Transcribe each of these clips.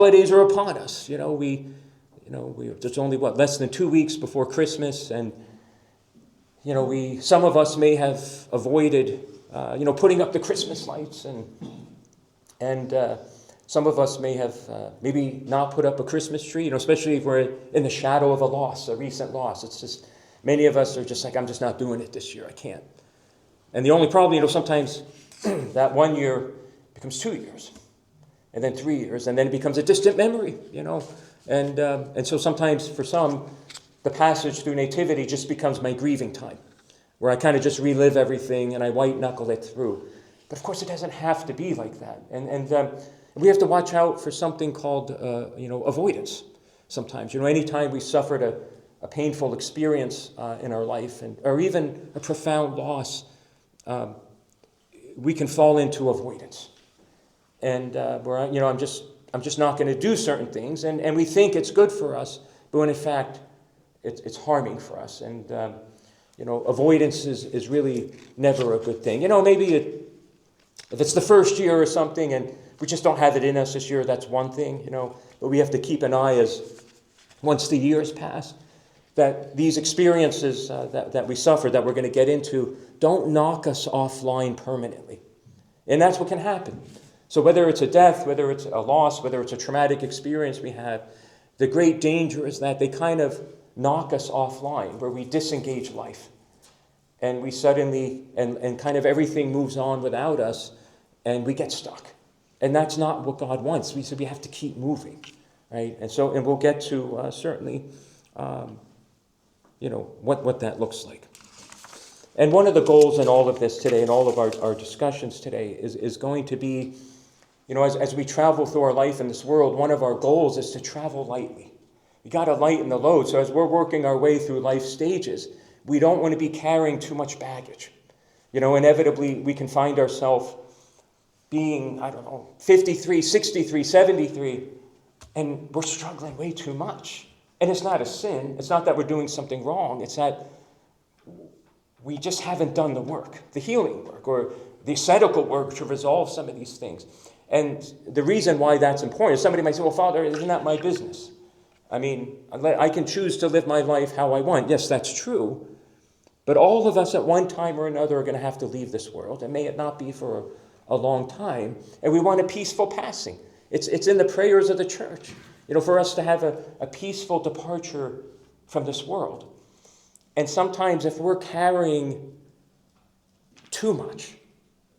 holidays are upon us. We're just only less than 2 weeks before Christmas, and some of us may have avoided putting up the Christmas lights, and some of us may have maybe not put up a Christmas tree, especially if we're in the shadow of a recent loss. It's just, many of us are just like, I'm just not doing it this year. I can't. And the only problem, sometimes that 1 year becomes 2 years, and then 3 years, and then it becomes a distant memory, And so sometimes for some, the passage through Nativity just becomes my grieving time, where I kind of just relive everything and I white knuckle it through. But of course, it doesn't have to be like that. And we have to watch out for something called, avoidance sometimes. Anytime we suffered a painful experience in our life, or even a profound loss, we can fall into avoidance. And where I'm just not going to do certain things, and we think it's good for us, but when in fact it's harming for us. And avoidance is really never a good thing. Maybe if it's the first year or something, and we just don't have it in us this year, that's one thing. But we have to keep an eye as once the years pass, that these experiences that we suffer, that we're going to get into, don't knock us offline permanently. And that's what can happen. So whether it's a death, whether it's a loss, whether it's a traumatic experience we have, the great danger is that they kind of knock us offline, where we disengage life. And we suddenly, and kind of everything moves on without us, and we get stuck. And that's not what God wants. We said we have to keep moving, right? And we'll get to certainly, what that looks like. And one of the goals in all of this today, in all of our discussions today, is going to be, as we travel through our life in this world, one of our goals is to travel lightly. We got to lighten the load. So as we're working our way through life stages, we don't want to be carrying too much baggage. Inevitably, we can find ourselves being, 53, 63, 73, and we're struggling way too much. And it's not a sin. It's not that we're doing something wrong. It's that we just haven't done the work, the healing work, or the ascetical work to resolve some of these things. And the reason why that's important is somebody might say, well, Father, isn't that my business? I can choose to live my life how I want. Yes, that's true. But all of us at one time or another are going to have to leave this world, and may it not be for a long time. And we want a peaceful passing. It's in the prayers of the church, for us to have a peaceful departure from this world. And sometimes if we're carrying too much,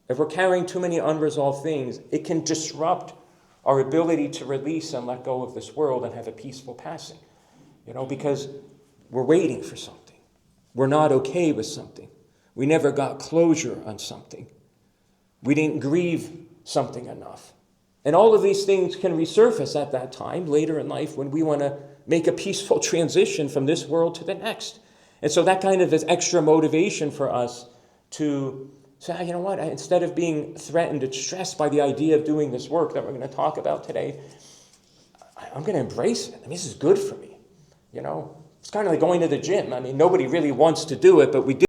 if we're carrying too many unresolved things, it can disrupt our ability to release and let go of this world and have a peaceful passing, because we're waiting for something. We're not okay with something. We never got closure on something. We didn't grieve something enough. And all of these things can resurface at that time later in life when we want to make a peaceful transition from this world to the next. And so that kind of is extra motivation for us to say, you know what, instead of being threatened and stressed by the idea of doing this work that we're going to talk about today, I'm going to embrace it. This is good for me. It's kind of like going to the gym. Nobody really wants to do it, but we do.